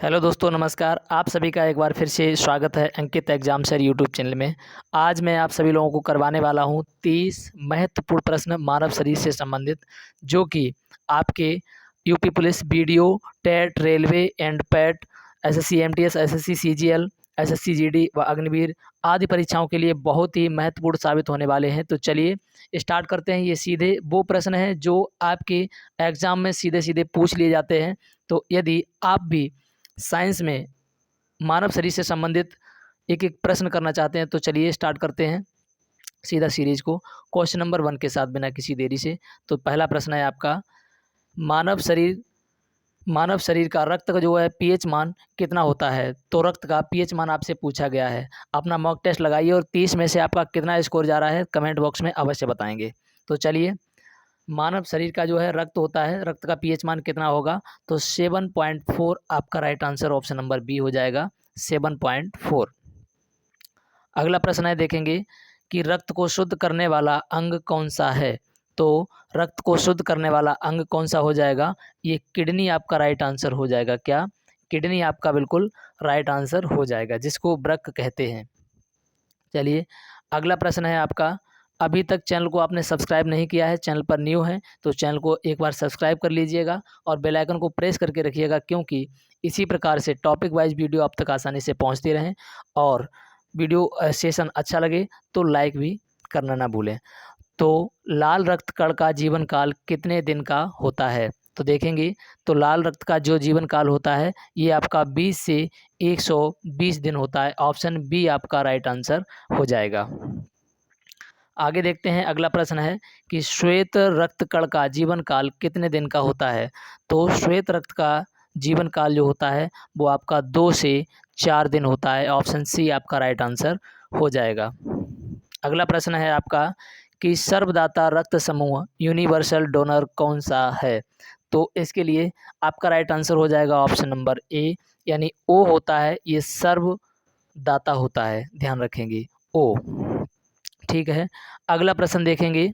Hello दोस्तों, नमस्कार। आप सभी का एक बार फिर से स्वागत है अंकित एग्जाम सर यूट्यूब चैनल में। आज मैं आप सभी लोगों को करवाने वाला हूं 30 महत्वपूर्ण प्रश्न मानव शरीर से संबंधित, जो कि आपके UP police, BDO, TET, railway and PET, SSC MTS, SSC CGL, SSC GD व अग्निवीर आदि परीक्षाओं के लिए बहुत ही महत्वपूर्ण साबित होने वाले हैं। तो चलिए स्टार्ट करते हैं। ये सीधे वो प्रश्न हैं जो आपके एग्जाम में सीधे सीधे पूछ लिए जाते हैं। तो यदि आप भी साइंस में मानव शरीर से संबंधित एक एक प्रश्न करना चाहते हैं तो चलिए स्टार्ट करते हैं सीधा सीरीज को क्वेश्चन नंबर 1 के साथ, बिना किसी देरी से। तो पहला प्रश्न है आपका, मानव शरीर मानव शरीर का रक्त का जो है पीएच मान कितना होता है। तो रक्त का पीएच मान आपसे पूछा गया है। अपना मॉक टेस्ट लगाइए और 30 में से आपका कितना स्कोर जा रहा है कमेंट बॉक्स में अवश्य बताएंगे। तो चलिए, मानव शरीर का जो है रक्त होता है, रक्त का पीएच मान कितना होगा। तो 7.4 आपका right answer option number B हो जाएगा, 7.4। अगला प्रश्न है, देखेंगे कि रक्त को शुद्ध करने वाला अंग कौन सा है। तो रक्त को शुद्ध करने वाला अंग कौन सा हो जाएगा। ये किडनी आपका राइट आंसर हो जाएगा। क्या? किडनी आपका बिल्कुल राइट आंसर हो जाएगा, जिसको वृक्क कहते हैं। चलिए, अगला प्रश्न है आपका, अभी तक चैनल को आपने सब्सक्राइब नहीं किया है, चैनल पर न्यू है तो चैनल को एक बार सब्सक्राइब कर लीजिएगा और बेल आइकन को प्रेस करके रखिएगा, क्योंकि इसी प्रकार से टॉपिक वाइज वीडियो आप तक आसानी से पहुंचती रहें। और वीडियो सेशन अच्छा लगे तो लाइक भी करना ना भूलें। तो लाल रक्त कण का जीवन काल कितने दिन का होता है। तो देखेंगे, तो लाल रक्त का जो जीवन काल होता है ये आपका 20 से 120 दिन होता है। ऑप्शन बी आपका राइट आंसर हो जाएगा। आगे देखते हैं, अगला प्रश्न है कि श्वेत रक्त कण का जीवन काल कितने दिन का होता है। तो श्वेत रक्त का जीवन काल जो होता है वो आपका 2 से 4 दिन होता है। ऑप्शन सी आपका राइट आंसर हो जाएगा। अगला प्रश्न है आपका कि सर्वदाता रक्त समूह यूनिवर्सल डोनर कौन सा है। तो इसके लिए आपका राइट आंसर हो जाएगा ऑप्शन नंबर ए, यानी ओ होता है, ये सर्वदाता होता है, ध्यान रखेंगे ओ। ठीक है, अगला प्रश्न देखेंगे।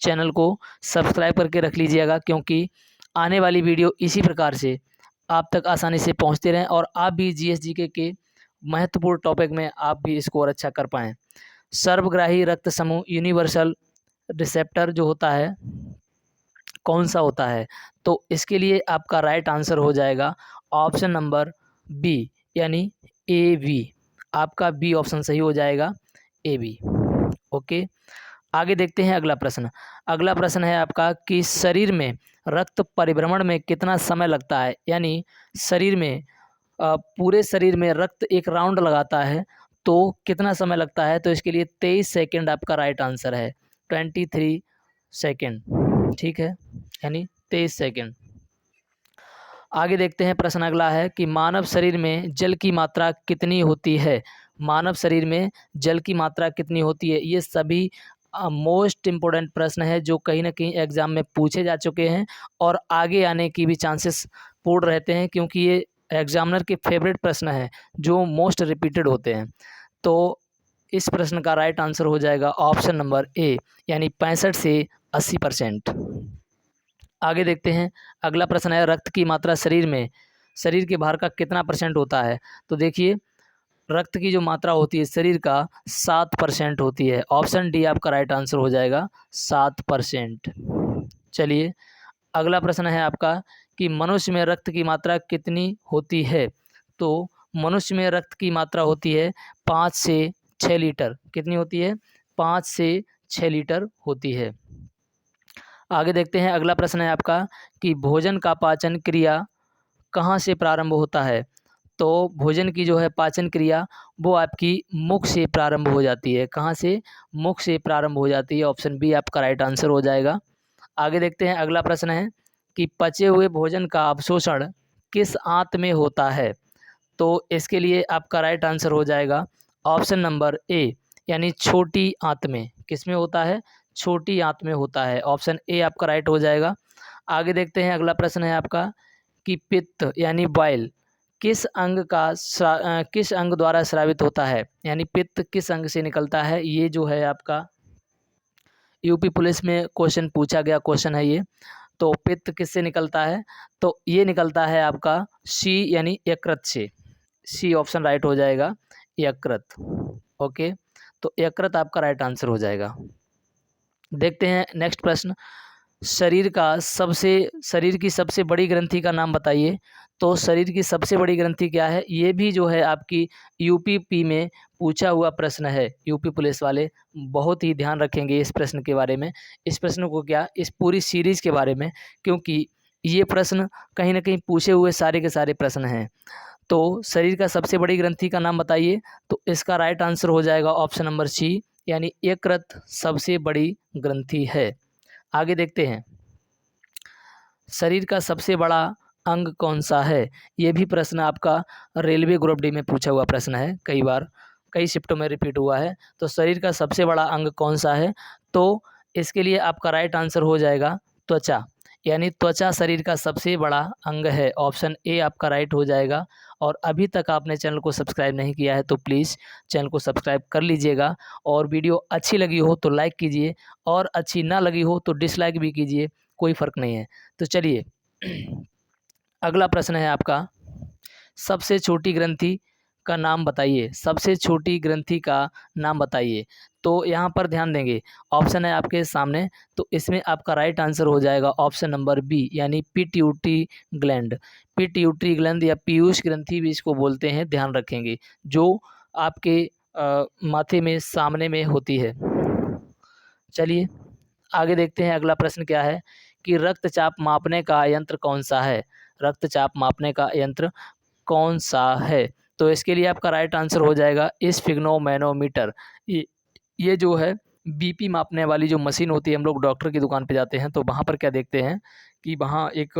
चैनल को सब्सक्राइब करके रख लीजिएगा, क्योंकि आने वाली वीडियो इसी प्रकार से आप तक आसानी से पहुंचते रहें और आप भी जीएसजीके के महत्वपूर्ण टॉपिक में आप भी स्कोर अच्छा कर पाएँ। सर्वग्राही रक्त समूह यूनिवर्सल रिसेप्टर जो होता है कौन सा होता है। तो इसके लिए आपका राइट आंसर हो जाएगा ऑप्शन नंबर बी, यानी ए बी। आपका बी ऑप्शन सही हो जाएगा, ए बी। ओके, आगे देखते हैं अगला प्रश्न। अगला प्रश्न है आपका कि शरीर में रक्त परिभ्रमण में कितना समय लगता है। यानी शरीर में पूरे शरीर में रक्त एक राउंड लगाता है तो कितना समय लगता है। तो इसके लिए 23 सेकेंड आपका राइट आंसर है, 23 सेकेंड। ठीक है, यानी 23 सेकेंड। आगे देखते हैं, प्रश्न अगला है कि मानव शरीर में जल की मात्रा कितनी होती है। मानव शरीर में जल की मात्रा कितनी होती है। ये सभी मोस्ट इम्पोर्टेंट प्रश्न है जो कहीं ना कहीं एग्जाम में पूछे जा चुके हैं और आगे आने की भी चांसेस पूर्ण रहते हैं, क्योंकि ये एग्जामिनर के फेवरेट प्रश्न हैं जो मोस्ट रिपीटेड होते हैं। तो इस प्रश्न का राइट आंसर हो जाएगा ऑप्शन नंबर ए, यानी 65 से 80%। आगे देखते हैं, अगला प्रश्न है रक्त की मात्रा शरीर के भार का कितना परसेंट होता है। तो देखिए, रक्त की जो मात्रा होती है शरीर का 7% होती है। ऑप्शन डी आपका राइट आंसर हो जाएगा, 7%। चलिए, अगला प्रश्न है आपका कि मनुष्य में रक्त की मात्रा कितनी होती है। तो मनुष्य में रक्त की मात्रा होती है 5 से 6 लीटर। कितनी होती है? 5 से 6 लीटर होती है। आगे देखते हैं, अगला प्रश्न है आपका कि भोजन का पाचन क्रिया कहाँ से प्रारंभ होता है। तो भोजन की जो है पाचन क्रिया वो आपकी मुख से प्रारंभ हो जाती है। कहाँ से? मुख से प्रारंभ हो जाती है। ऑप्शन बी आपका राइट आंसर हो जाएगा। आगे देखते हैं, अगला प्रश्न है कि पचे हुए भोजन का अवशोषण किस आंत में होता है। तो इसके लिए आपका राइट आंसर हो जाएगा ऑप्शन नंबर ए, यानी छोटी आंत में। किस में होता है? छोटी आंत में होता है। ऑप्शन ए आपका राइट हो जाएगा। आगे देखते हैं, अगला प्रश्न है आपका कि पित्त यानी बाइल किस अंग द्वारा स्रावित होता है। यानी पित्त किस अंग से निकलता है। ये जो है आपका यूपी पुलिस में क्वेश्चन पूछा गया क्वेश्चन है ये। तो पित्त किससे निकलता है? तो ये निकलता है आपका सी यानी यकृत से। सी ऑप्शन राइट हो जाएगा, यकृत। ओके, तो यकृत आपका राइट आंसर हो जाएगा। देखते हैं नेक्स्ट प्रश्न। शरीर की सबसे बड़ी ग्रंथि का नाम बताइए। तो शरीर की सबसे बड़ी ग्रंथि क्या है? ये भी जो है आपकी यूपीपी में पूछा हुआ प्रश्न है। यूपी पुलिस वाले बहुत ही ध्यान रखेंगे इस प्रश्न के बारे में, इस प्रश्न को क्या, इस पूरी सीरीज के बारे में, क्योंकि ये प्रश्न कहीं ना कहीं पूछे हुए सारे के सारे प्रश्न हैं। तो शरीर का सबसे बड़ी ग्रंथि का नाम बताइए। तो इसका राइट आंसर हो जाएगा ऑप्शन नंबर सी, यानी यकृत सबसे बड़ी ग्रंथि है। आगे देखते हैं, शरीर का सबसे बड़ा अंग कौन सा है? ये भी प्रश्न आपका रेलवे ग्रुप डी में पूछा हुआ प्रश्न है, कई बार कई शिफ्टों में रिपीट हुआ है। तो शरीर का सबसे बड़ा अंग कौन सा है? तो इसके लिए आपका राइट आंसर हो जाएगा त्वचा, यानी त्वचा शरीर का सबसे बड़ा अंग है। ऑप्शन ए आपका राइट हो जाएगा। और अभी तक आपने चैनल को सब्सक्राइब नहीं किया है तो प्लीज़ चैनल को सब्सक्राइब कर लीजिएगा, और वीडियो अच्छी लगी हो तो लाइक कीजिए, और अच्छी ना लगी हो तो डिसलाइक भी कीजिए, कोई फ़र्क नहीं है। तो चलिए अगला प्रश्न है आपका, सबसे छोटी ग्रंथि का नाम बताइए। सबसे छोटी ग्रंथि का नाम बताइए। तो यहाँ पर ध्यान देंगे, ऑप्शन है आपके सामने, तो इसमें आपका राइट आंसर हो जाएगा ऑप्शन नंबर बी, यानी पिट्यूटरी ग्लैंड। पिट्यूटरी ग्लैंड या पीयूष ग्रंथि भी इसको बोलते हैं, ध्यान रखेंगे, जो आपके माथे में सामने में होती है। चलिए आगे देखते हैं, अगला प्रश्न क्या है कि रक्तचाप मापने का यंत्र कौन सा है? रक्तचाप मापने का यंत्र कौन सा है? तो इसके लिए आपका राइट आंसर हो जाएगा स्फिग्नोमैनोमीटर। ये जो है बीपी मापने वाली जो मशीन होती है, हम लोग डॉक्टर की दुकान पे जाते हैं तो वहाँ पर क्या देखते हैं कि वहाँ एक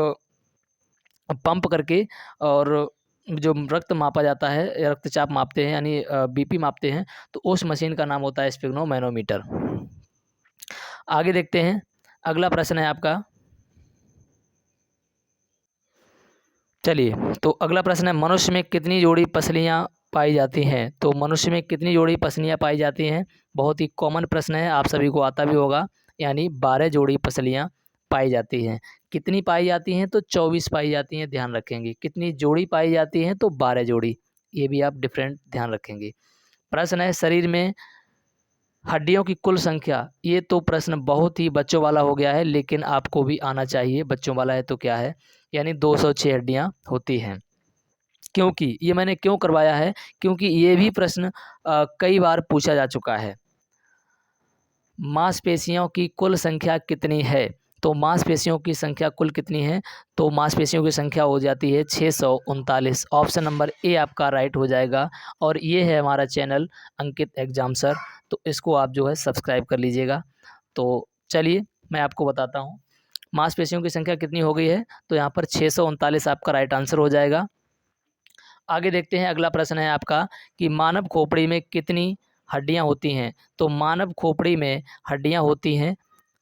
पंप करके, और जो रक्त मापा जाता है, रक्तचाप मापते हैं यानी बीपी मापते हैं, तो उस मशीन का नाम होता है स्फिग्नोमैनोमीटर। आगे देखते हैं, अगला प्रश्न है आपका, चलिए तो अगला प्रश्न है, मनुष्य में कितनी जोड़ी पसलियाँ पाई जाती हैं? तो मनुष्य में कितनी जोड़ी पसलियाँ पाई जाती हैं? बहुत ही कॉमन प्रश्न है, आप सभी को आता भी होगा, यानी 12 जोड़ी पसलियाँ पाई जाती हैं। कितनी पाई जाती हैं? तो 24 पाई जाती हैं, ध्यान रखेंगे। कितनी जोड़ी पाई जाती हैं? तो 12 जोड़ी, ये भी आप डिफरेंट ध्यान रखेंगे। प्रश्न है, शरीर में हड्डियों की कुल संख्या। ये तो प्रश्न बहुत ही बच्चों वाला हो गया है, लेकिन आपको भी आना चाहिए, बच्चों वाला है तो क्या है, यानी 206 हड्डियां होती हैं। क्योंकि ये मैंने क्यों करवाया है, क्योंकि ये भी प्रश्न कई बार पूछा जा चुका है। मांसपेशियों की कुल संख्या कितनी है? तो मांसपेशियों की संख्या कुल कितनी है? तो मांसपेशियों की संख्या हो जाती है 639। ऑप्शन नंबर ए आपका राइट हो जाएगा। और ये है हमारा चैनल अंकित एग्जाम सर, तो इसको आप जो है सब्सक्राइब कर लीजिएगा। तो चलिए मैं आपको बताता हूँ मांसपेशियों की संख्या कितनी हो गई है। तो यहाँ पर 639 आपका राइट आंसर हो जाएगा। आगे देखते हैं, अगला प्रश्न है आपका कि मानव खोपड़ी में कितनी हड्डियां होती हैं? तो मानव खोपड़ी में हड्डियां होती हैं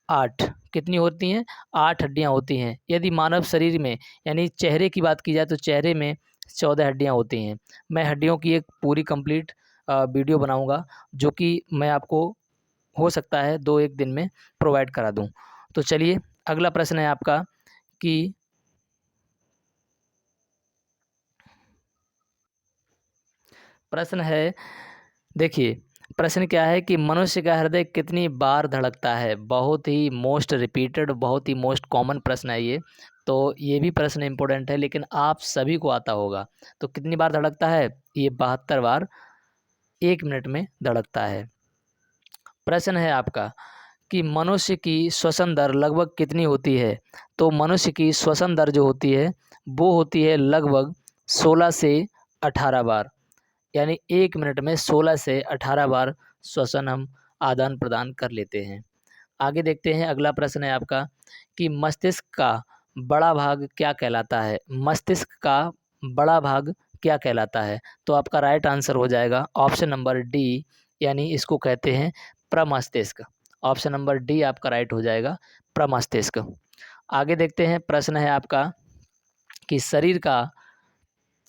8। कितनी होती हैं? 8 हड्डियां होती हैं। यदि मानव शरीर में यानी चेहरे की बात की जाए तो चेहरे में 14 हड्डियां होती हैं। मैं हड्डियों की एक पूरी कंप्लीट वीडियो बनाऊंगा, जो कि मैं आपको हो सकता है 2-1 दिन में प्रोवाइड करा दूं। तो चलिए अगला प्रश्न है आपका कि प्रश्न है, देखिए प्रश्न क्या है कि मनुष्य का हृदय कितनी बार धड़कता है? बहुत ही मोस्ट रिपीटेड, बहुत ही मोस्ट कॉमन प्रश्न है ये। तो ये भी प्रश्न इम्पोर्टेंट है, लेकिन आप सभी को आता होगा। तो कितनी बार धड़कता है? ये 72 बार 1 मिनट में धड़कता है। प्रश्न है आपका कि मनुष्य की श्वसन दर लगभग कितनी होती है? तो मनुष्य की श्वसन दर जो होती है वो होती है लगभग 16 से 18 बार, यानी 1 मिनट में 16 से 18 बार श्वसन हम आदान प्रदान कर लेते हैं। आगे देखते हैं, अगला प्रश्न है आपका कि मस्तिष्क का बड़ा भाग क्या कहलाता है? मस्तिष्क का बड़ा भाग क्या कहलाता है? तो आपका राइट आंसर हो जाएगा ऑप्शन नंबर डी, यानी इसको कहते हैं प्रमस्तिष्क। ऑप्शन नंबर डी आपका राइट हो जाएगा, प्रमस्तिष्क। आगे देखते हैं, प्रश्न है आपका कि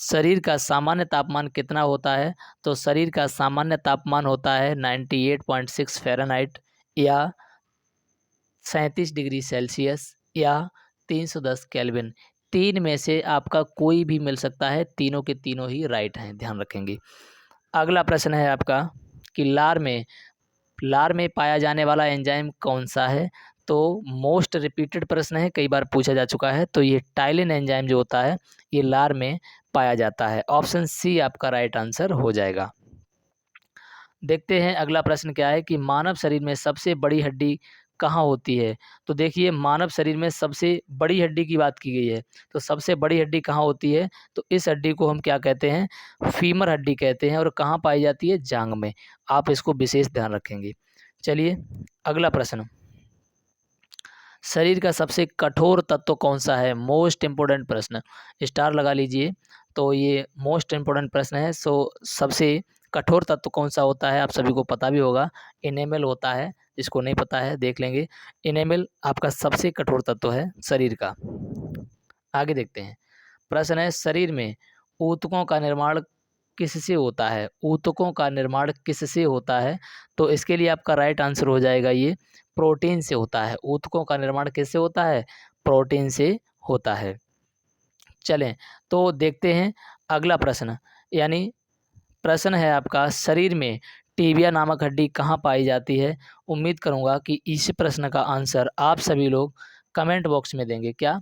शरीर का सामान्य तापमान कितना होता है? तो शरीर का सामान्य तापमान होता है 98.6 फ़ारेनहाइट, या 37 डिग्री सेल्सियस, या 310 केल्विन। 3 में से आपका कोई भी मिल सकता है, तीनों के तीनों ही राइट हैं, ध्यान रखेंगे। अगला प्रश्न है आपका कि लार में पाया जाने वाला एंजाइम कौन सा है? तो मोस्ट रिपीटेड प्रश्न है, कई बार पूछा जा चुका है। तो ये टाइलिन एंजाइम जो होता है ये लार में पाया जाता है। ऑप्शन सी आपका राइट आंसर हो जाएगा। देखते हैं अगला प्रश्न क्या है कि मानव शरीर में सबसे बड़ी हड्डी कहाँ होती है? तो देखिए मानव शरीर में सबसे बड़ी हड्डी की बात की गई है, तो सबसे बड़ी हड्डी कहाँ होती है? तो इस हड्डी को हम क्या कहते हैं? फीमर हड्डी कहते हैं। और कहाँ पाई जाती है? जांघ में। आप इसको विशेष ध्यान रखेंगे। चलिए अगला प्रश्न, शरीर का सबसे कठोर तत्व कौन सा है? मोस्ट इम्पोर्टेंट प्रश्न, स्टार लगा लीजिए। तो ये मोस्ट इम्पोर्टेंट प्रश्न है। सबसे कठोर तत्व कौन सा होता है? आप सभी को पता भी होगा, इनेमल होता है। जिसको नहीं पता है देख लेंगे। इनेमल आपका सबसे कठोर तत्व है शरीर का। आगे देखते हैं। प्रश्न है, शरीर में ऊतकों का निर्माण किससे होता है? ऊतकों का निर्माण किससे होता है? तो इसके लिए आपका राइट आंसर हो जाएगा ये प्रोटीन से होता है। ऊतकों का निर्माण किससे होता है? प्रोटीन से होता है। चलें तो देखते हैं अगला प्रश्न, यानी प्रश्न है आपका, शरीर में टीबिया नामक हड्डी कहाँ पाई जाती है? उम्मीद करूँगा कि इस प्रश्न का आंसर आप सभी लोग कमेंट बॉक्स में देंगे। क्या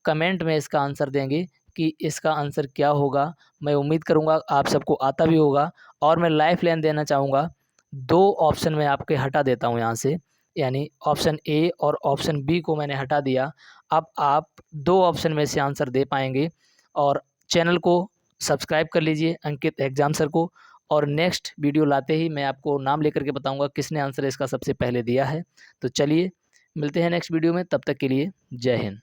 कमेंट में इसका आंसर देंगे कि इसका आंसर क्या होगा? मैं उम्मीद करूँगा आप सबको आता भी होगा। और मैं लाइफ लाइन देना चाहूँगा, 2 ऑप्शन मैं आपके हटा देता हूँ यहाँ से, यानी ऑप्शन ए और ऑप्शन बी को मैंने हटा दिया। अब आप 2 ऑप्शन में से आंसर दे पाएंगे। और चैनल को सब्सक्राइब कर लीजिए अंकित एग्जाम सर को। और नेक्स्ट वीडियो लाते ही मैं आपको नाम लेकर के बताऊंगा किसने आंसर इसका सबसे पहले दिया है। तो चलिए मिलते हैं नेक्स्ट वीडियो में, तब तक के लिए जय हिंद।